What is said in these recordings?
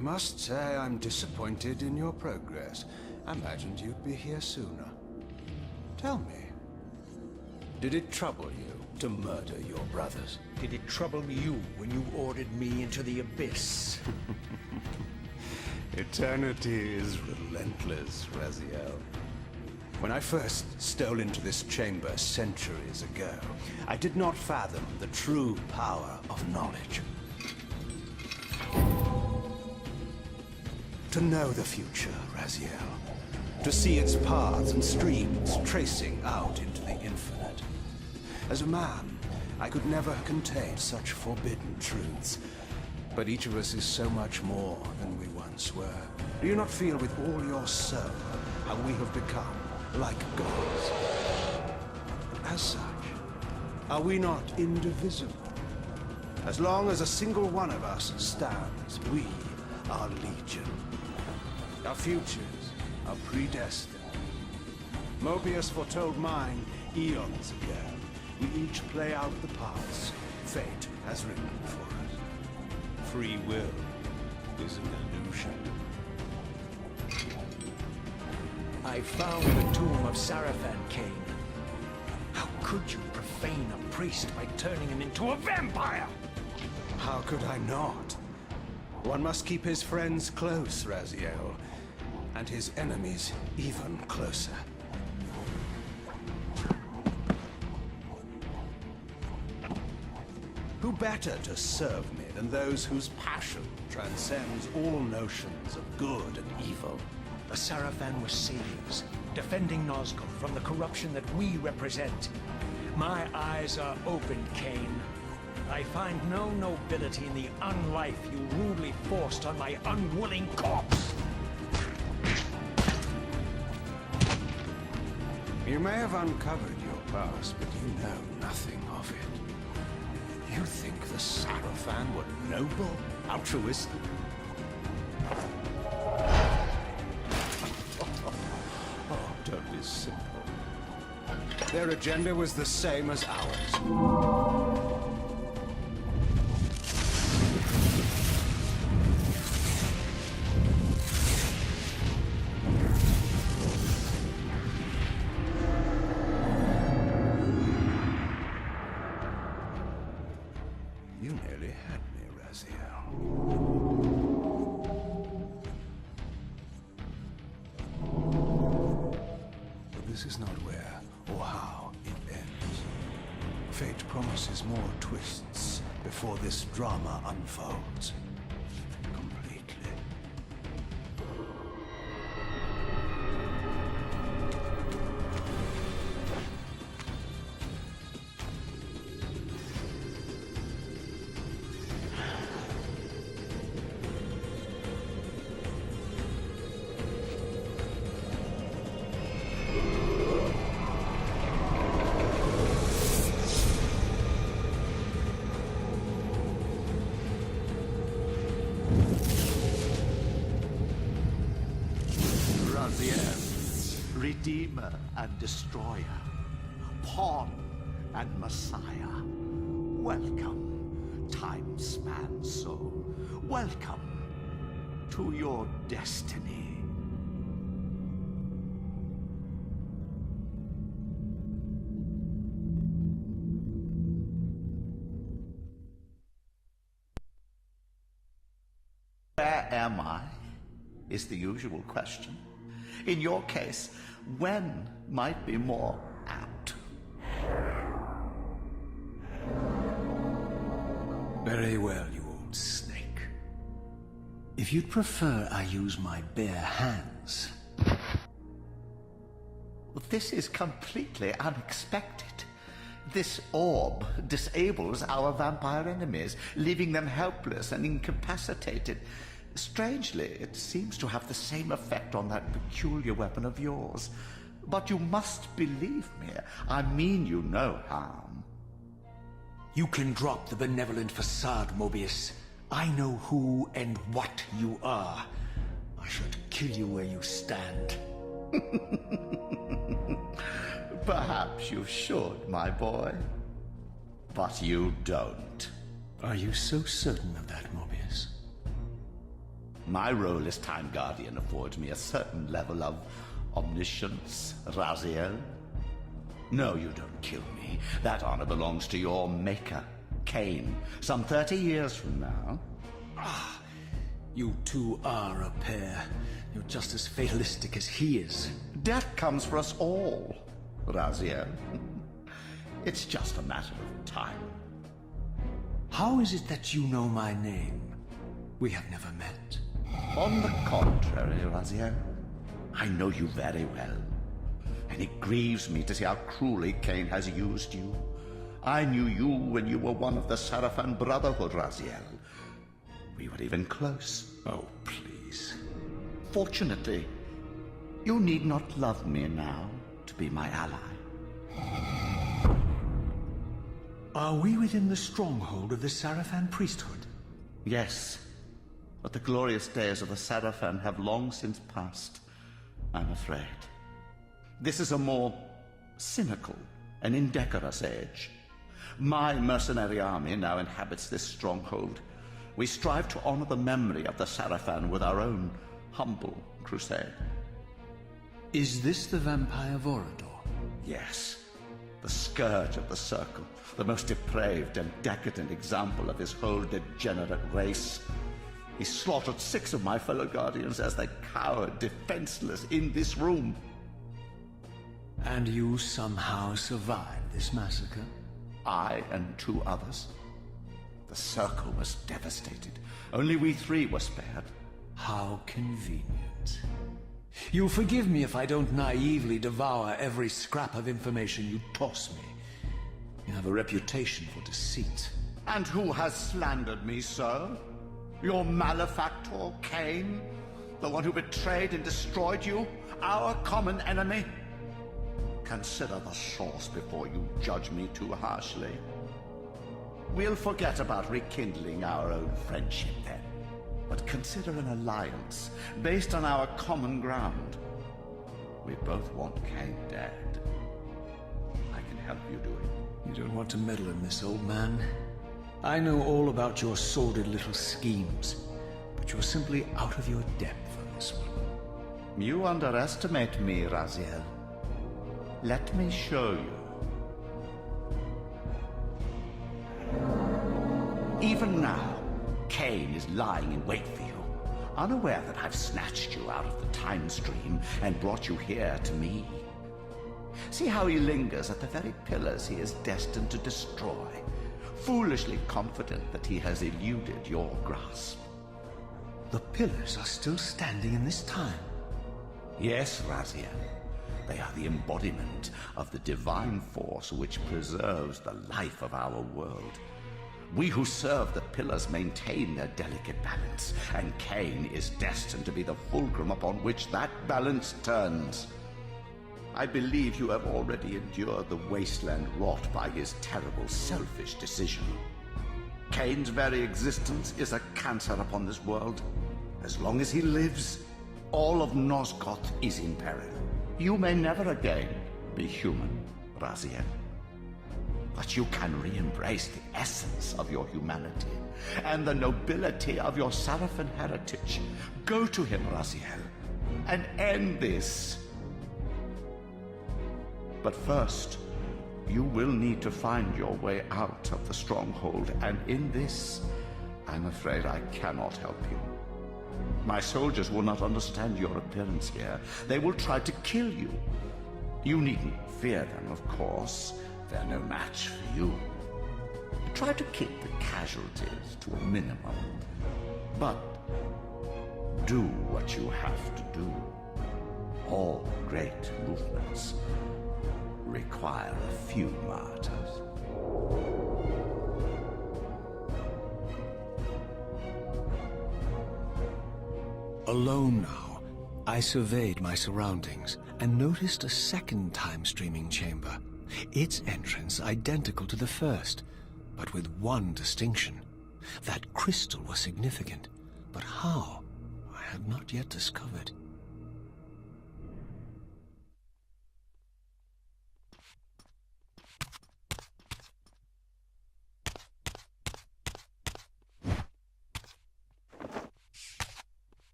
I must say I'm disappointed in your progress. I imagined you'd be here sooner. Tell me, did it trouble you to murder your brothers? Did it trouble you when you ordered me into the abyss? Eternity is relentless, Raziel. When I first stole into this chamber centuries ago, I did not fathom the true power of knowledge. To know the future, Raziel. To see its paths and streams tracing out into the infinite. As a man, I could never contain such forbidden truths. But each of us is so much more than we once were. Do you not feel with all your soul how we have become like gods? As such, are we not indivisible? As long as a single one of us stands, we are legion. Our futures are predestined. Mobius foretold mine eons ago. We each play out the parts fate has written for us. Free will is an illusion. I found the tomb of Sarafan, Kain. How could you profane a priest by turning him into a vampire? How could I not? One must keep his friends close, Raziel, and his enemies even closer. Who better to serve me than those whose passion transcends all notions of good and evil? The Sarafan were saviors, defending Nazgul from the corruption that we represent. My eyes are opened, Kain. I find no nobility in the unlife you rudely forced on my unwilling corpse. You may have uncovered your past, but you know nothing of it. You think the Sarafan were noble, altruistic? Oh, don't be simple. Their agenda was the same as ours. You nearly had me, Raziel. But this is not where or how it ends. Fate promises more twists before this drama unfolds completely. Redeemer and Destroyer, Pawn and Messiah. Welcome, time-span soul. Welcome to your destiny. Where am I? Is the usual question. In your case, when might be more apt. Very well, you old snake. If you'd prefer I use my bare hands... This is completely unexpected. This orb disables our vampire enemies, leaving them helpless and incapacitated. Strangely, it seems to have the same effect on that peculiar weapon of yours. But you must believe me. I mean you no harm. You can drop the benevolent facade, Mobius. I know who and what you are. I should kill you where you stand. Perhaps you should, my boy. But you don't. Are you so certain of that, Mobius? My role as Time Guardian affords me a certain level of omniscience, Raziel. No, you don't kill me. That honor belongs to your maker, Kain, some 30 years from now. You two are a pair. You're just as fatalistic as he is. Death comes for us all, Raziel. It's just a matter of time. How is it that you know my name? We have never met. On the contrary, Raziel, I know you very well. And it grieves me to see how cruelly Kain has used you. I knew you when you were one of the Sarafan Brotherhood, Raziel. We were even close. Oh, please. Fortunately, you need not love me now to be my ally. Are we within the stronghold of the Sarafan priesthood? Yes, but the glorious days of the Sarafan have long since passed, I'm afraid. This is a more cynical and indecorous age. My mercenary army now inhabits this stronghold. We strive to honor the memory of the Sarafan with our own humble crusade. Is this the vampire Vorador? Yes, the scourge of the Circle, the most depraved and decadent example of his whole degenerate race. He slaughtered 6 of my fellow Guardians as they cowered defenseless in this room. And you somehow survived this massacre? I and 2 others. The Circle was devastated. Only we 3 were spared. How convenient. You'll forgive me if I don't naively devour every scrap of information you toss me. You have a reputation for deceit. And who has slandered me, sir? Your malefactor, Kain? The one who betrayed and destroyed you? Our common enemy? Consider the source before you judge me too harshly. We'll forget about rekindling our old friendship then. But consider an alliance based on our common ground. We both want Kain dead. I can help you do it. You don't want to meddle in this, old man. I know all about your sordid little schemes, but you're simply out of your depth on this one. You underestimate me, Raziel. Let me show you. Even now, Kain is lying in wait for you, unaware that I've snatched you out of the time stream and brought you here to me. See how he lingers at the very pillars he is destined to destroy, foolishly confident that he has eluded your grasp. The pillars are still standing in this time. Yes, Raziel. They are the embodiment of the divine force which preserves the life of our world. We who serve the pillars maintain their delicate balance, and Kain is destined to be the fulcrum upon which that balance turns. I believe you have already endured the wasteland wrought by his terrible, selfish decision. Kain's very existence is a cancer upon this world. As long as he lives, all of Nosgoth is in peril. You may never again be human, Raziel. But you can re-embrace the essence of your humanity and the nobility of your Sarafan heritage. Go to him, Raziel, and end this. But first, you will need to find your way out of the stronghold, and in this, I'm afraid I cannot help you. My soldiers will not understand your appearance here. They will try to kill you. You needn't fear them, of course. They're no match for you. Try to keep the casualties to a minimum. But do what you have to do. All great movements require a few martyrs. Alone now, I surveyed my surroundings and noticed a second time-streaming chamber. Its entrance identical to the first, but with one distinction. That crystal was significant, but how, I had not yet discovered.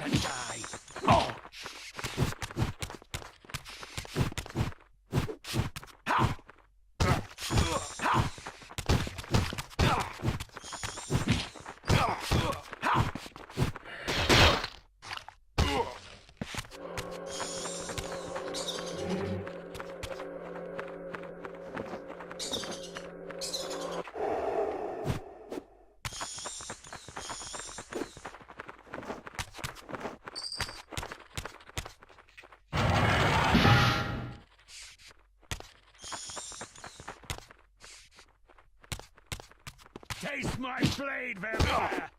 to die. Oh! Taste my blade, vampire!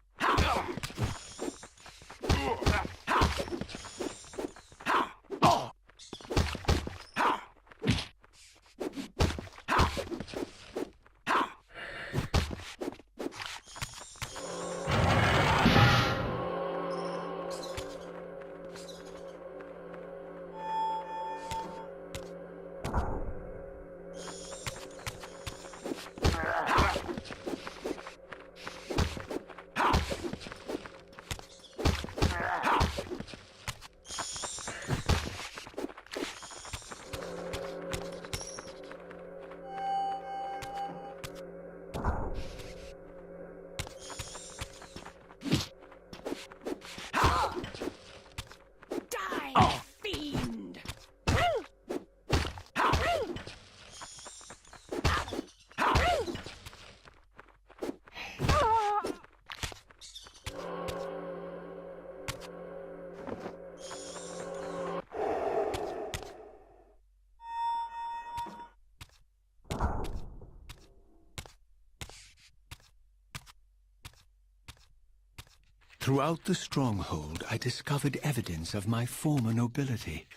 Throughout the stronghold, I discovered evidence of my former nobility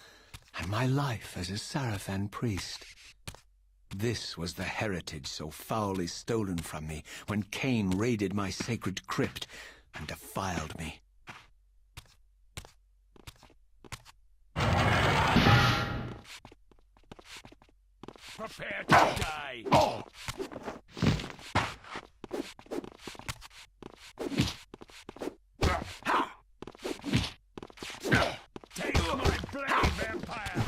and my life as a Sarafan priest. This was the heritage so foully stolen from me when Kain raided my sacred crypt and defiled me. Prepare to die! Take my blade, vampire!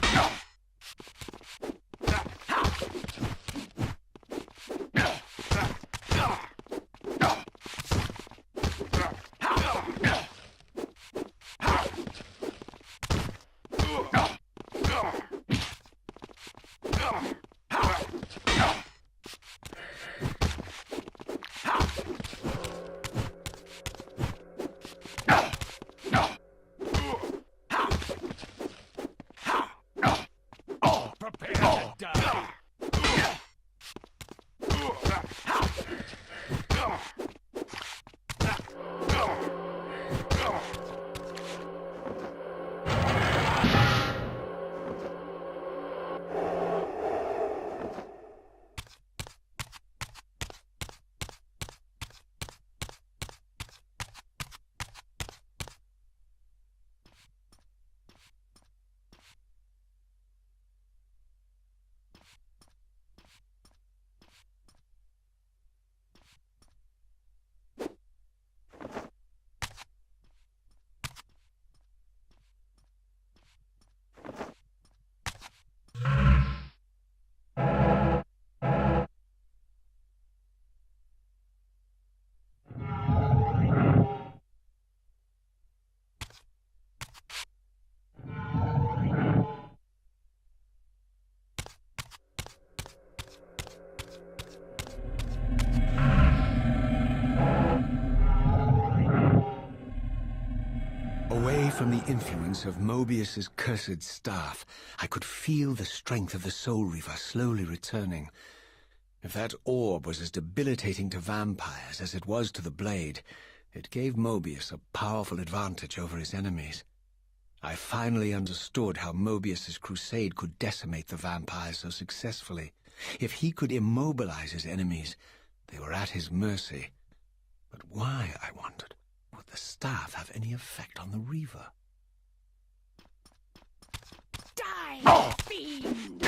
Away from the influence of Mobius's cursed staff, I could feel the strength of the Soul Reaver slowly returning. If that orb was as debilitating to vampires as it was to the blade, it gave Mobius a powerful advantage over his enemies. I finally understood how Mobius's crusade could decimate the vampires so successfully. If he could immobilize his enemies, they were at his mercy. But why, I wondered, would the staff have any effect on the Reaver? Die, fiend!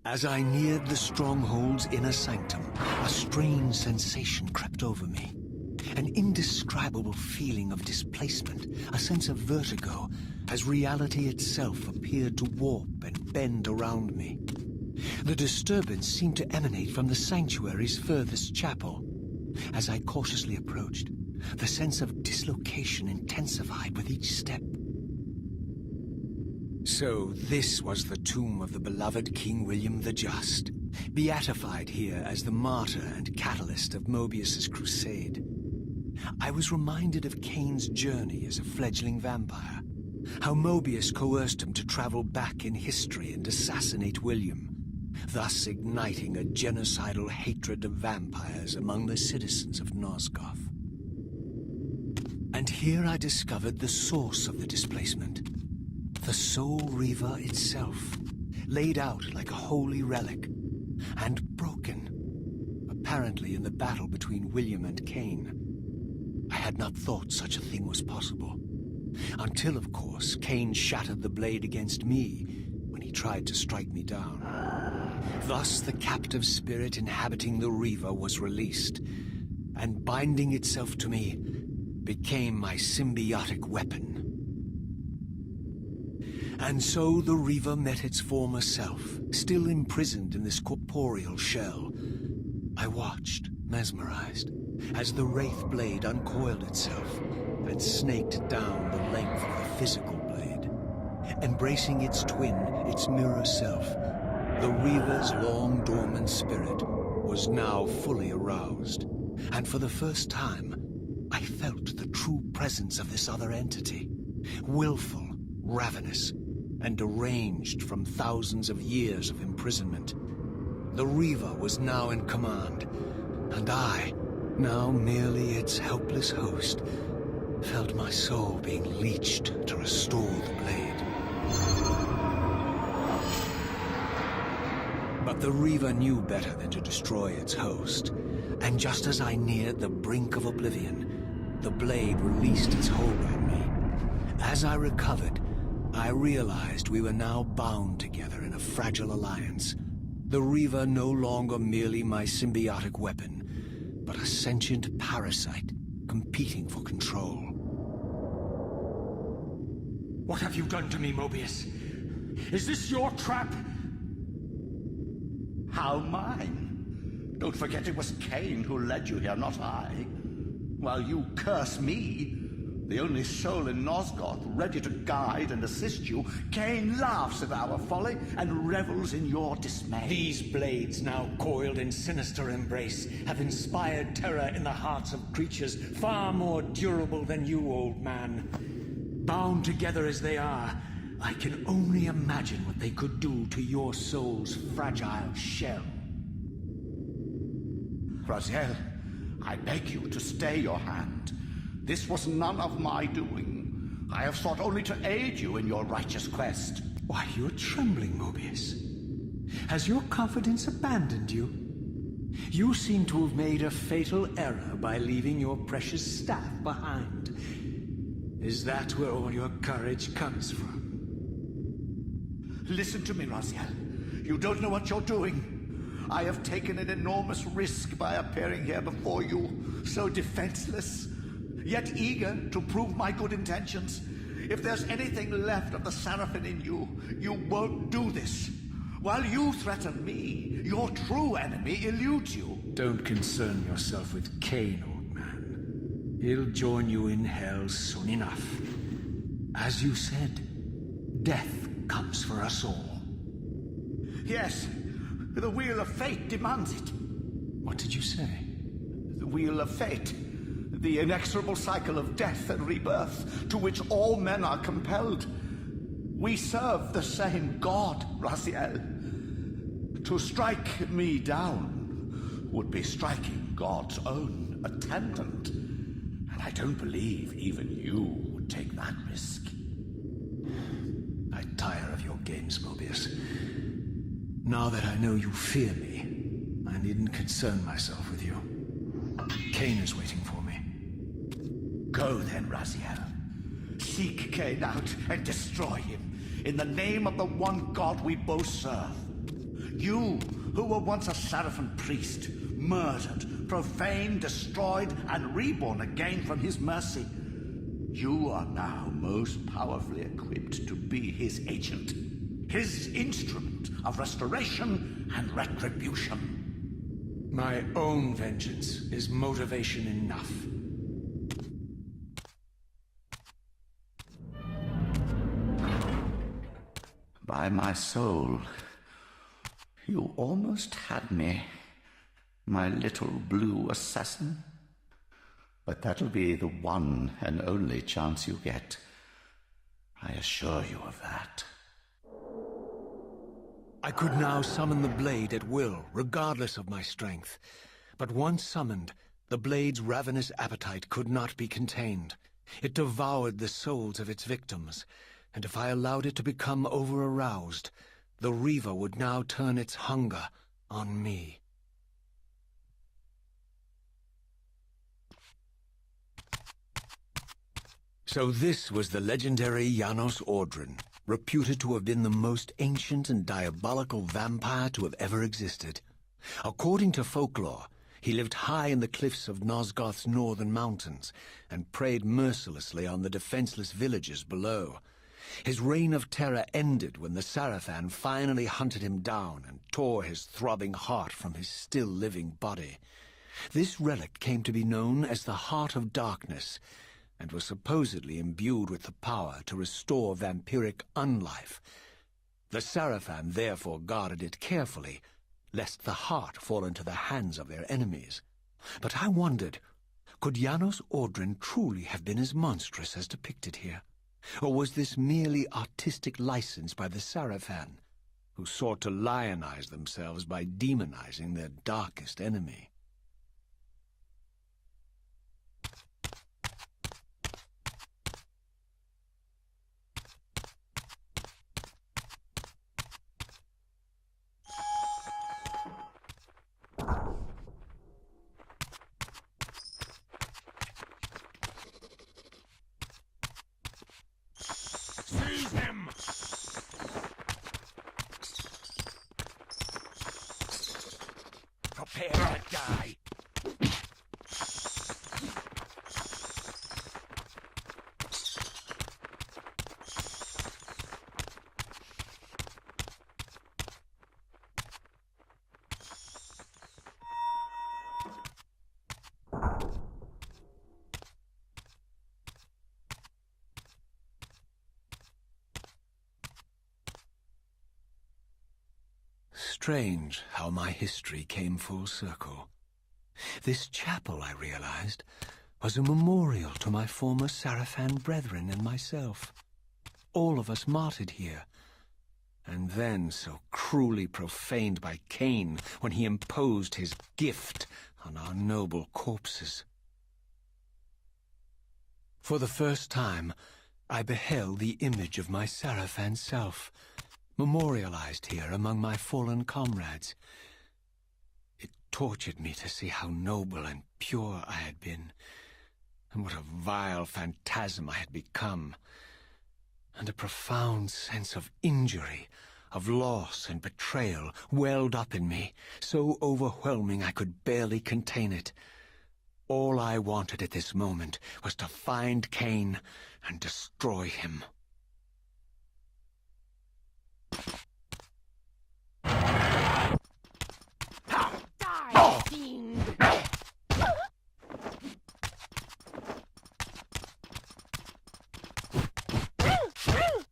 As I neared the stronghold's inner sanctum, a strange sensation crept over me. An indescribable feeling of displacement, a sense of vertigo, as reality itself appeared to warp and bend around me. The disturbance seemed to emanate from the sanctuary's furthest chapel. As I cautiously approached, the sense of dislocation intensified with each step. So this was the tomb of the beloved King William the Just, beatified here as the martyr and catalyst of Mobius's crusade. I was reminded of Kain's journey as a fledgling vampire, how Mobius coerced him to travel back in history and assassinate William, thus igniting a genocidal hatred of vampires among the citizens of Nosgoth. And here I discovered the source of the displacement. The Soul Reaver itself, laid out like a holy relic, and broken, apparently in the battle between William and Kain. I had not thought such a thing was possible, until, of course, Kain shattered the blade against me when he tried to strike me down. Thus the captive spirit inhabiting the Reaver was released, and binding itself to me, became my symbiotic weapon. And so the Reaver met its former self, still imprisoned in this corporeal shell. I watched, mesmerized, as the Wraith blade uncoiled itself and snaked down the length of the physical blade. Embracing its twin, its mirror self, the Reaver's long-dormant spirit was now fully aroused, and for the first time, I felt the true presence of this other entity, willful, ravenous, and deranged from thousands of years of imprisonment. The Reaver was now in command, and I, now merely its helpless host, felt my soul being leached to restore the blade. But the Reaver knew better than to destroy its host, and just as I neared the brink of oblivion, the blade released its hold on me. As I recovered, I realized we were now bound together in a fragile alliance. The Reaver no longer merely my symbiotic weapon, but a sentient parasite competing for control. What have you done to me, Mobius? Is this your trap? How mine? Don't forget it was Kain who led you here, not I. While you curse me, the only soul in Nosgoth ready to guide and assist you, Kain laughs at our folly and revels in your dismay. These blades, now coiled in sinister embrace, have inspired terror in the hearts of creatures far more durable than you, old man. Bound together as they are, I can only imagine what they could do to your soul's fragile shell. Raziel, I beg you to stay your hand. This was none of my doing. I have sought only to aid you in your righteous quest. Why, you're trembling, Mobius. Has your confidence abandoned you? You seem to have made a fatal error by leaving your precious staff behind. Is that where all your courage comes from? Listen to me, Raziel. You don't know what you're doing. I have taken an enormous risk by appearing here before you, so defenseless, yet eager to prove my good intentions. If there's anything left of the Seraphim in you, you won't do this. While you threaten me, your true enemy eludes you. Don't concern yourself with Kain, old man. He'll join you in hell soon enough. As you said, death comes for us all. Yes, the Wheel of Fate demands it. What did you say? The Wheel of Fate. The inexorable cycle of death and rebirth to which all men are compelled. We serve the same God, Raziel. To strike me down would be striking God's own attendant. And I don't believe even you would take that risk. I tire of your games, Mobius. Now that I know you fear me, I needn't concern myself with you. Kain is waiting for me. Go then, Raziel. Seek Kain out and destroy him in the name of the one God we both serve. You, who were once a Seraphim priest, murdered, profaned, destroyed, and reborn again from his mercy. You are now most powerfully equipped to be his agent, his instrument of restoration and retribution. My own vengeance is motivation enough. By my soul, you almost had me, my little blue assassin. But that'll be the one and only chance you get. I assure you of that. I could now summon the blade at will, regardless of my strength. But once summoned, the blade's ravenous appetite could not be contained. It devoured the souls of its victims, and if I allowed it to become over-aroused, the Reaver would now turn its hunger on me. So this was the legendary Janos Ordren, reputed to have been the most ancient and diabolical vampire to have ever existed. According to folklore, he lived high in the cliffs of Nosgoth's northern mountains and preyed mercilessly on the defenseless villagers below. His reign of terror ended when the Sarafan finally hunted him down and tore his throbbing heart from his still-living body. This relic came to be known as the Heart of Darkness, and was supposedly imbued with the power to restore vampiric unlife. The Sarafan therefore guarded it carefully, lest the heart fall into the hands of their enemies. But I wondered, could Janos Ordren truly have been as monstrous as depicted here? Or was this merely artistic license by the Sarafan, who sought to lionize themselves by demonizing their darkest enemy? Seize him! Prepare to die. Strange how my history came full circle. This chapel, I realized, was a memorial to my former Sarafan brethren and myself. All of us martyred here, and then so cruelly profaned by Kain when he imposed his gift on our noble corpses. For the first time, I beheld the image of my Sarafan self, memorialized here among my fallen comrades. It tortured me to see how noble and pure I had been, and what a vile phantasm I had become, and a profound sense of injury, of loss and betrayal welled up in me, so overwhelming I could barely contain it. All I wanted at this moment was to find Kain and destroy him. Die, fiend!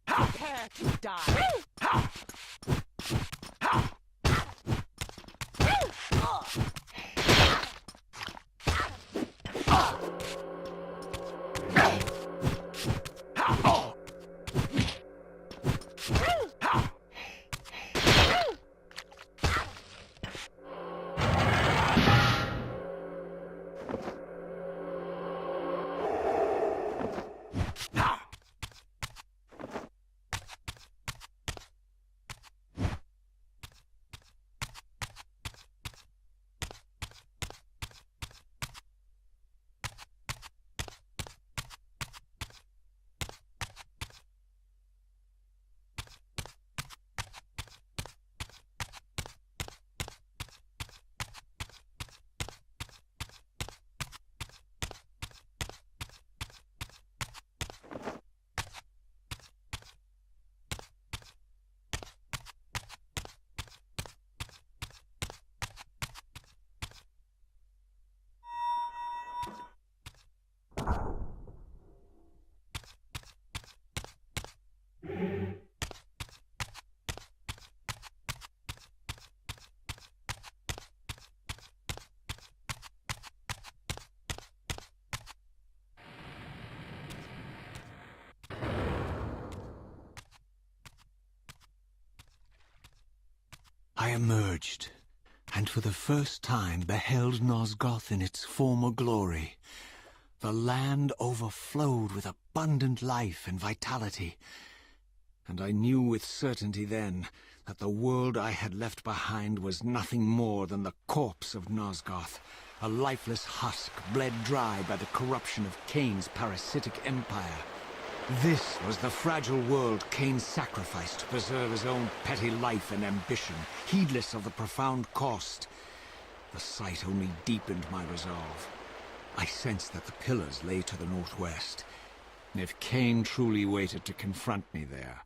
Prepare to die! emerged, and for the first time beheld Nosgoth in its former glory. The land overflowed with abundant life and vitality, and I knew with certainty then that the world I had left behind was nothing more than the corpse of Nosgoth, a lifeless husk bled dry by the corruption of Kain's parasitic empire. This was the fragile world Kain sacrificed to preserve his own petty life and ambition, heedless of the profound cost. The sight only deepened my resolve. I sensed that the pillars lay to the northwest. If Kain truly waited to confront me there,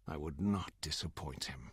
I would not disappoint him.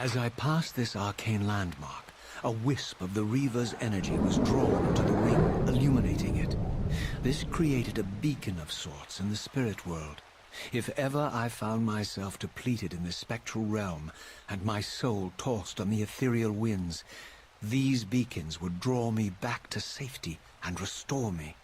As I passed this arcane landmark, A wisp of the Reaver's energy was drawn to the ring, illuminating it. This created a beacon of sorts in the spirit world. If ever I found myself depleted in the spectral realm, and my soul tossed on the ethereal winds, these beacons would draw me back to safety and restore me.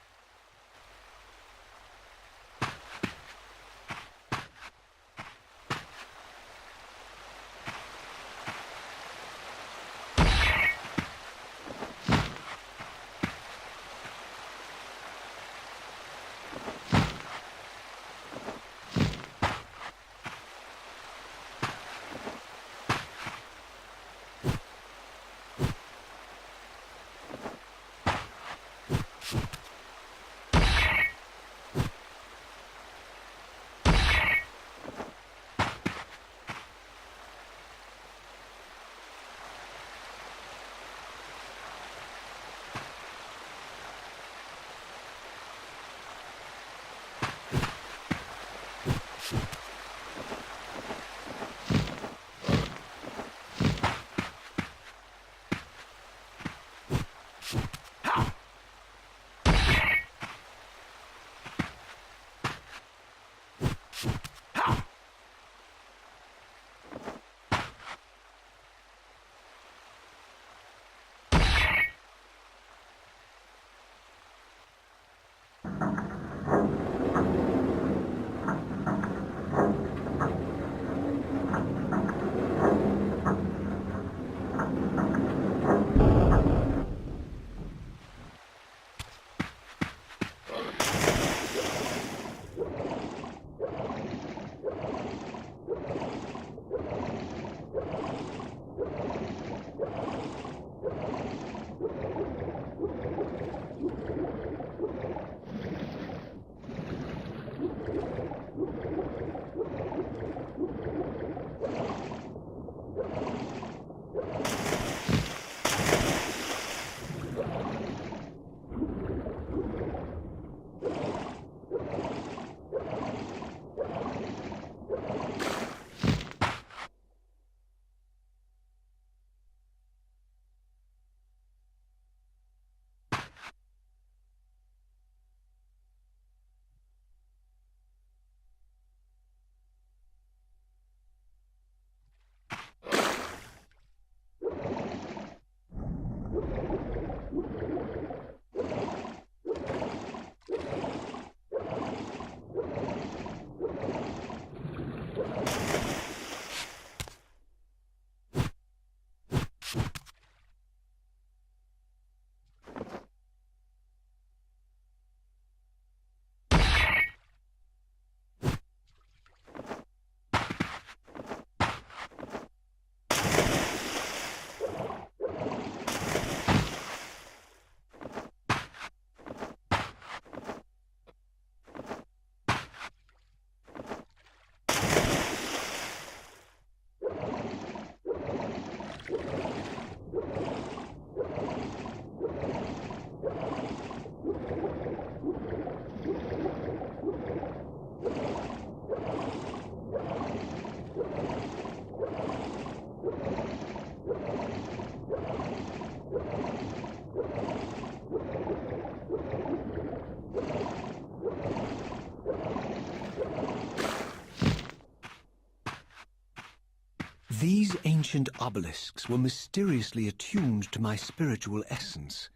These ancient obelisks were mysteriously attuned to my spiritual essence.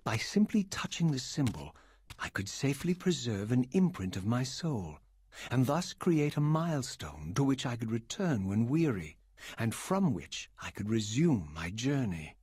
By simply touching the symbol, I could safely preserve an imprint of my soul, and thus create a milestone to which I could return when weary, and from which I could resume my journey.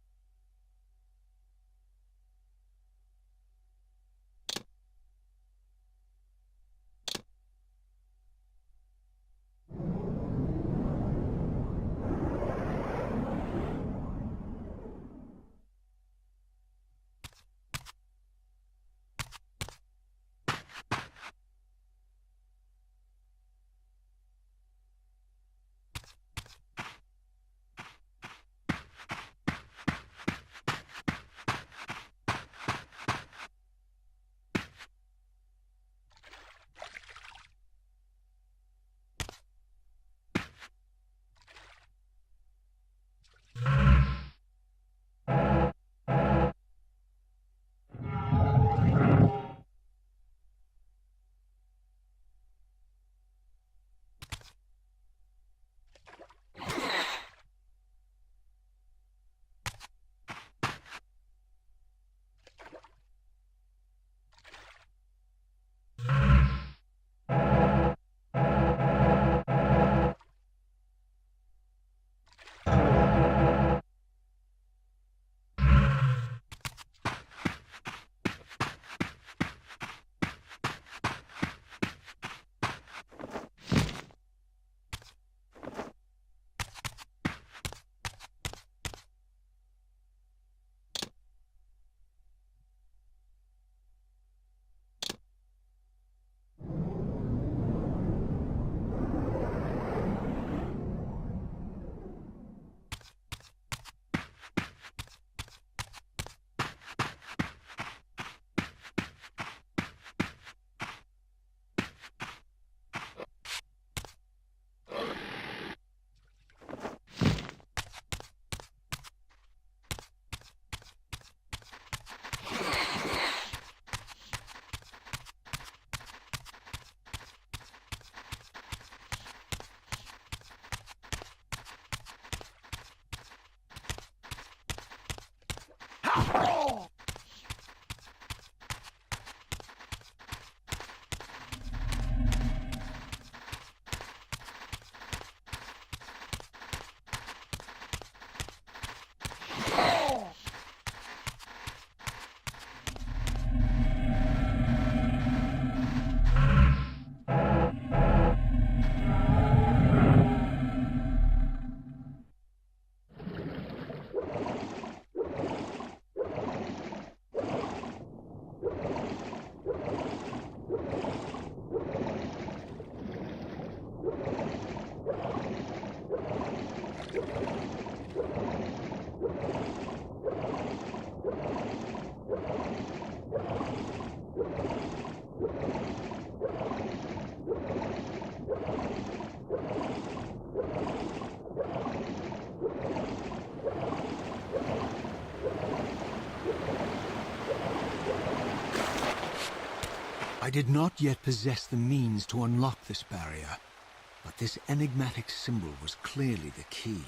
I did not yet possess the means to unlock this barrier, but this enigmatic symbol was clearly the key.